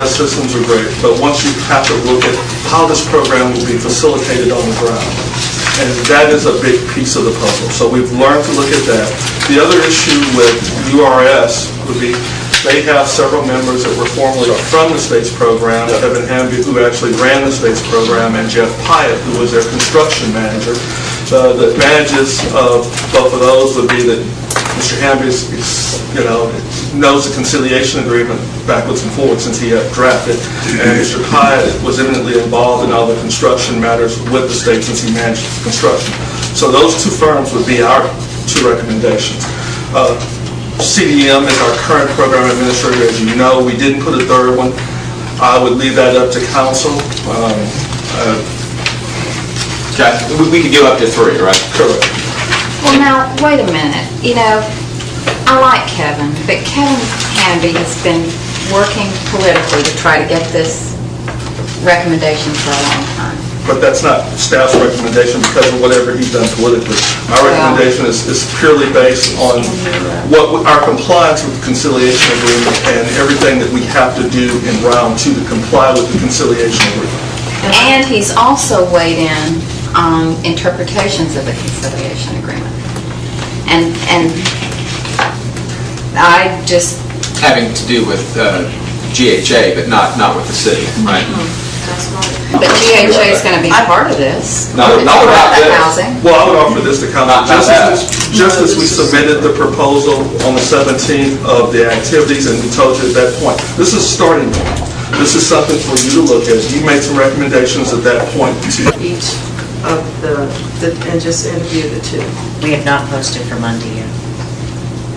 systems are great, but once you have to look at how this program will be facilitated on the ground. And that is a big piece of the puzzle. So we've learned to look at that. The other issue with URS would be they have several members that were formerly from the States program, Kevin Hamby, who actually ran the States program, and Jeff Pyatt, who was their construction manager. The advantages of both of those would be that Mr. Hamby knows the conciliation agreement backwards and forwards since he drafted, and Mr. Pyatt was eminently involved in all the construction matters with the state since he managed construction. So those two firms would be our two recommendations. CDM is our current program administrator. As you know, we didn't put a third one. I would leave that up to council. Okay. We could go up to 3, right? Correct. Well, now, wait a minute. I like Kevin, but Kevin Hamby has been working politically to try to get this recommendation for a long time. But that's not staff's recommendation because of whatever he's done politically. Our recommendation is purely based on what our compliance with the conciliation agreement and everything that we have to do in round 2 to comply with the conciliation agreement. And he's also weighed in on interpretations of the conciliation agreement. And I just... Having to do with GHA, but not with the city, right? But GHA is going to be part of this. Not about this. Housing. Well, I would offer this to council. Just as we submitted the proposal on the 17th of the activities, and we told you at that point, this is a starting point. This is something for you to look at. You made some recommendations at that point. Each of and just interview the 2. We have not posted for Monday yet.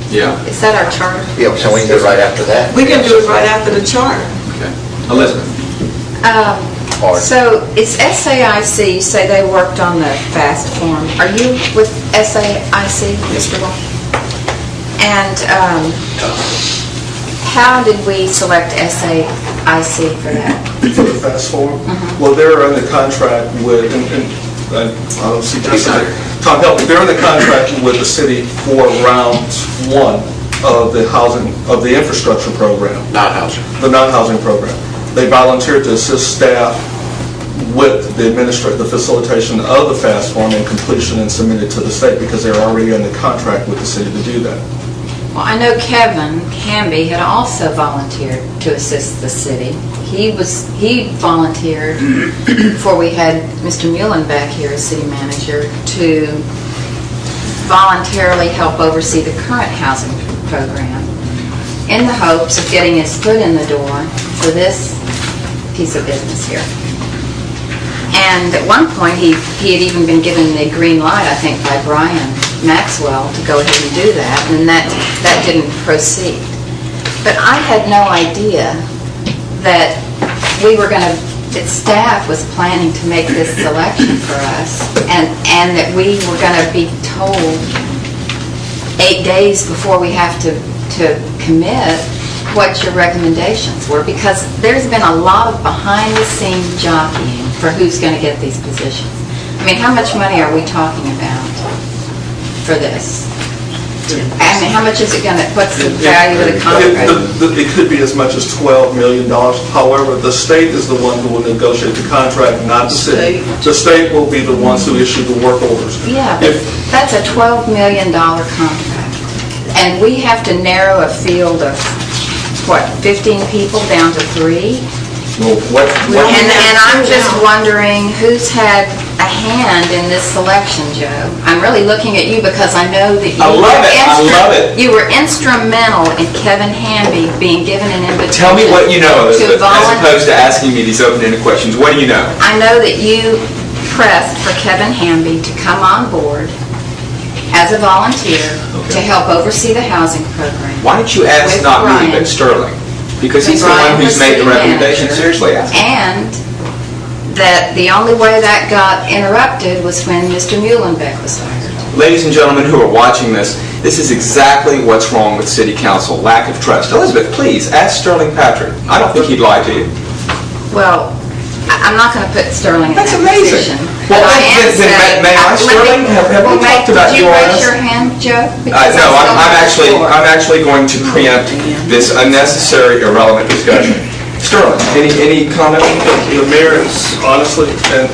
Yeah. Is that our charter? Yeah, so we can do it right after that. We can do it right after the charter. Okay. Elizabeth. So it's SAIC, you say they worked on the FAST form. Are you with SAIC, Mr. Ball? And how did we select SAIC for that? For the fast form? Well, they're under contract with, I don't see Tom help me. They're in the contract with the city for round 1 of the housing, of the infrastructure program. Non-housing. The non-housing program. They volunteered to assist staff with the facilitation of the fast form and completion and submit it to the state because they're already under contract with the city to do that. Well, I know Kevin Hamby had also volunteered to assist the city. He volunteered before we had Mr. Muhlenbeck here as city manager to voluntarily help oversee the current housing program in the hopes of getting his foot in the door for this piece of business here. And at one point he had even been given the green light, I think, by Brian Maxwell to go ahead and do that, and that didn't proceed. But I had no idea that that staff was planning to make this selection for us, and that we were going to be told 8 days before we have to commit what your recommendations were, because there's been a lot of behind-the-scenes jockeying for who's going to get these positions. I mean, how much money are we talking about for this? I mean, how much is it going to, what's the value of the contract? It could be as much as $12 million. However, the state is the one who will negotiate the contract, not the city. The state will be the ones who issue the work orders. Yeah, but that's a $12 million contract. And we have to narrow a field of, what, 15 people down to 3? Well, And I'm just wondering who's had a hand in this selection, Joe. I'm really looking at you because I know that I love it. You were instrumental in Kevin Hamby being given an invitation. Tell me what you know, Elizabeth, to as opposed to asking me these open-ended questions. What do you know? I know that you pressed for Kevin Hamby to come on board as a volunteer to help oversee the housing program. Why don't you ask with not Brian. me, but Sterling? Because he's the Brian one who's was made the city recommendation. manager. Seriously, ask him. And that the only way that got interrupted was when Mr. Muhlenbeck was hired. Ladies and gentlemen who are watching this is exactly what's wrong with City Council, lack of trust. Elizabeth, please, ask Sterling Patrick. I don't think he'd lie to you. Well, I'm not going to put Sterling in That's that amazing. position. Well, But I am then saying- may I, Sterling? Have we talked about Did you URS? raise your hand, Joe? No, I'm actually going to preempt this unnecessary, irrelevant discussion. Sterling, any comment? The mayor is honestly, and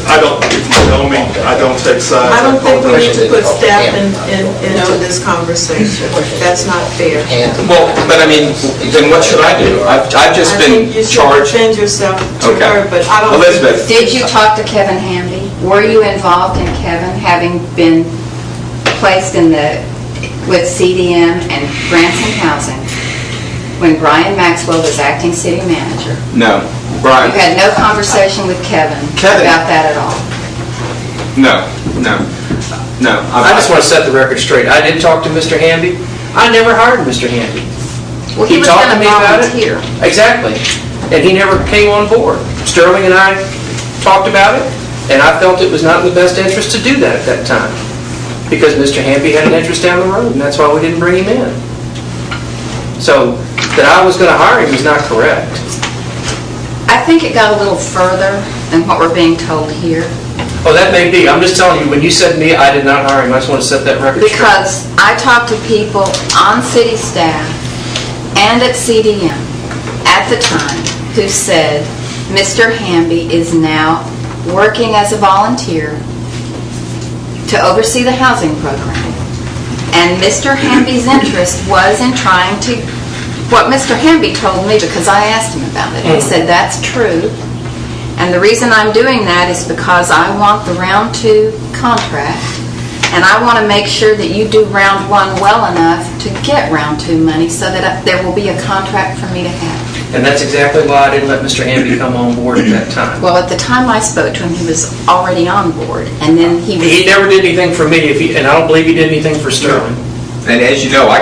I don't, if you know me, I don't take sides. I don't think we need to put staff Yeah. into this conversation. That's not fair. Well, but I mean, then what should I do? I've just I been think you should charged. defend yourself to Okay. her, but I don't. Elizabeth. Did you talk to Kevin Hamby? Were you involved in Kevin having been placed with CDM and Branson Housing when Brian Maxwell was acting city manager? No. Brian? You had no conversation with Kevin Kevin. about that at all? No. I just want to set the record straight. I did talk to Mr. Hamby. I never hired Mr. Hamby. Well, he was talked going to to me about it. volunteer. Exactly. And he never came on board. Sterling and I talked about it, and I felt it was not in the best interest to do that at that time, because Mr. Hamby had an interest down the road, and that's why we didn't bring him in. So that I was going to hire him is not correct. I think it got a little further than what we're being told here, Oh, that may be. I'm just telling you, when you said to me, I did not hire him, I just want to set that record straight. because I talked to people on city staff and at CDM at the time who said Mr. Hamby is now working as a volunteer to oversee the housing program. And Mr. Hamby's interest was in trying to, what Mr. Hamby told me, because I asked him about it, he said, that's true. And the reason I'm doing that is because I want the round 2 contract, and I want to make sure that you do round 1 well enough to get round 2 money so that there will be a contract for me to have. And that's exactly why I didn't let Mr. Hamby come on board at that time. Well, at the time I spoke to him, he was already on board, and then he was... He never did anything for me, and I don't believe he did anything for Sterling. And as you know, I